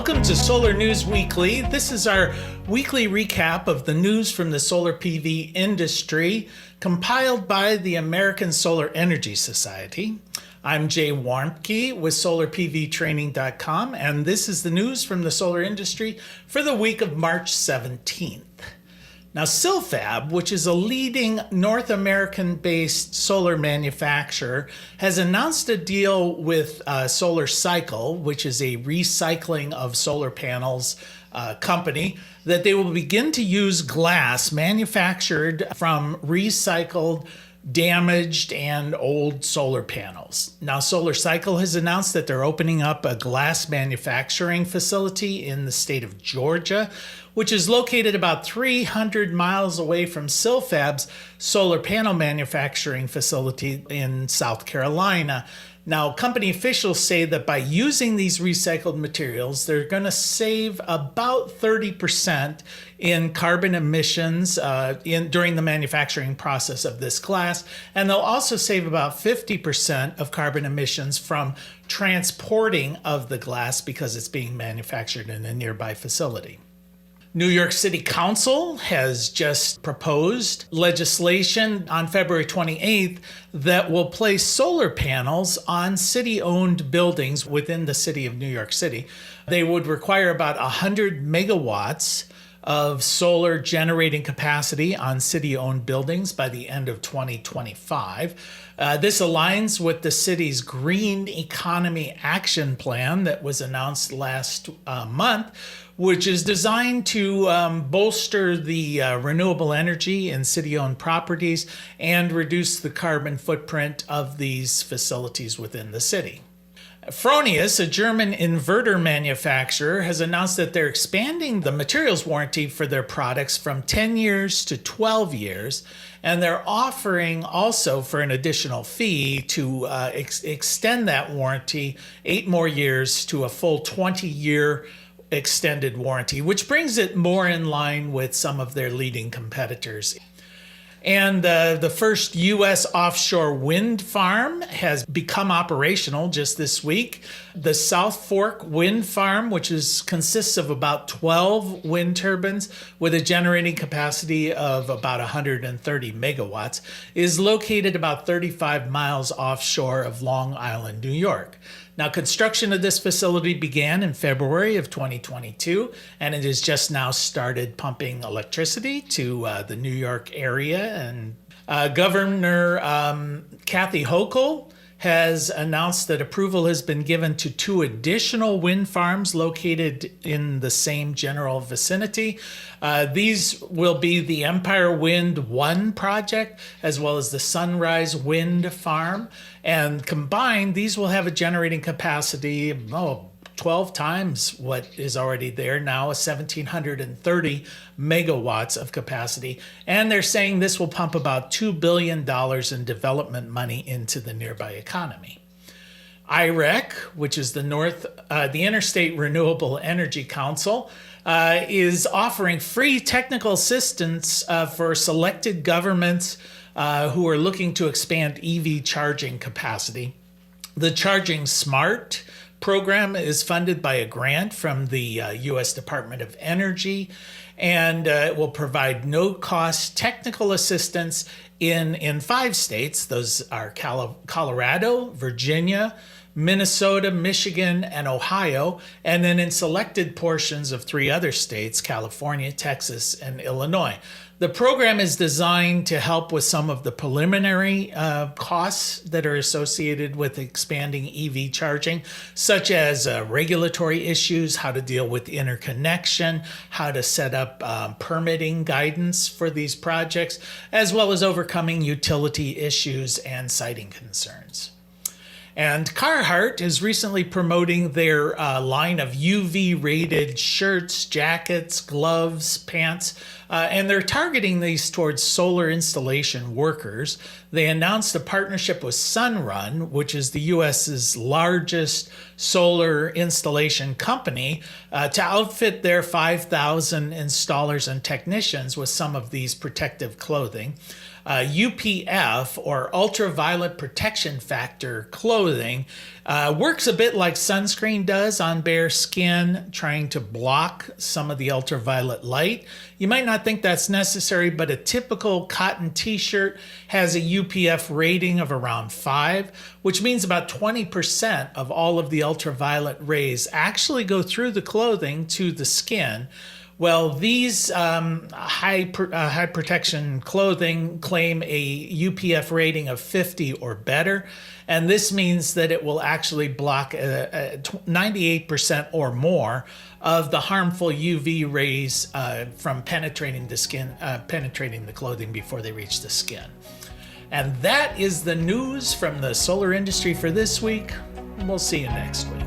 Welcome to Solar News Weekly. This is our weekly recap of the news from the solar PV industry, compiled by the American Solar Energy Society. I'm Jay Warmke with SolarPVTraining.com, and this is the news from the solar industry for the week of March 17th. Now, Silfab, which is a leading North American-based solar manufacturer, has announced a deal with Solar Cycle, which is a recycling of solar panels company, that they will begin to use glass manufactured from recycled, damaged, and old solar panels. Now, Solar Cycle has announced that they're opening up a glass manufacturing facility in the state of Georgia, which is located about 300 miles away from Silfab's solar panel manufacturing facility in South Carolina. Now, company officials say that by using these recycled materials, they're going to save about 30% in carbon emissions during the manufacturing process of this glass, and they'll also save about 50% of carbon emissions from transporting of the glass because it's being manufactured in a nearby facility. New York City Council has just proposed legislation on February 28th that will place solar panels on city-owned buildings within the city of New York City. They would require about 100 megawatts of solar generating capacity on city-owned buildings by the end of 2025. This aligns with the city's Green Economy Action Plan that was announced last month, which is designed to bolster the renewable energy in city-owned properties and reduce the carbon footprint of these facilities within the city. Fronius, a German inverter manufacturer, has announced that they're expanding the materials warranty for their products from 10 years to 12 years, and they're offering also for an additional fee to extend that warranty 8 more years to a full 20-year extended warranty, which brings it more in line with some of their leading competitors. And the first U.S. offshore wind farm has become operational just this week. The South Fork Wind Farm, which consists of about 12 wind turbines with a generating capacity of about 130 megawatts, is located about 35 miles offshore of Long Island, New York. Now, construction of this facility began in February of 2022, and it has just now started pumping electricity to the New York area. And Governor Kathy Hochul has announced that approval has been given to 2 additional wind farms located in the same general vicinity. These will be the Empire Wind 1 project, as well as the Sunrise Wind Farm. And combined, these will have a generating capacity of 12 times what is already there now, 1,730 megawatts of capacity. And they're saying this will pump about $2 billion in development money into the nearby economy. IREC, which is the Interstate Renewable Energy Council, is offering free technical assistance for selected governments who are looking to expand EV charging capacity. The Charging Smart program is funded by a grant from the U.S. Department of Energy, and it will provide no-cost technical assistance in 5 states. Those are Colorado, Virginia, Minnesota, Michigan, and Ohio, and then in selected portions of 3 other states, California, Texas, and Illinois. The program is designed to help with some of the preliminary costs that are associated with expanding EV charging, such as regulatory issues, how to deal with interconnection, how to set up permitting guidance for these projects, as well as overcoming utility issues and siting concerns. And Carhartt is recently promoting their line of UV-rated shirts, jackets, gloves, pants, and they're targeting these towards solar installation workers. They announced a partnership with Sunrun, which is the U.S.'s largest solar installation company, to outfit their 5,000 installers and technicians with some of these protective clothing. UPF, or ultraviolet protection factor clothing, works a bit like sunscreen does on bare skin, trying to block some of the ultraviolet light. You might not think that's necessary, but a typical cotton t-shirt has a UPF rating of around 5, which means about 20% of all of the ultraviolet rays actually go through the clothing to the skin. Well, these high protection clothing claim a UPF rating of 50 or better, and this means that it will actually block 98% or more of the harmful UV rays from penetrating the skin, penetrating the clothing before they reach the skin. And that is the news from the solar industry for this week. We'll see you next week.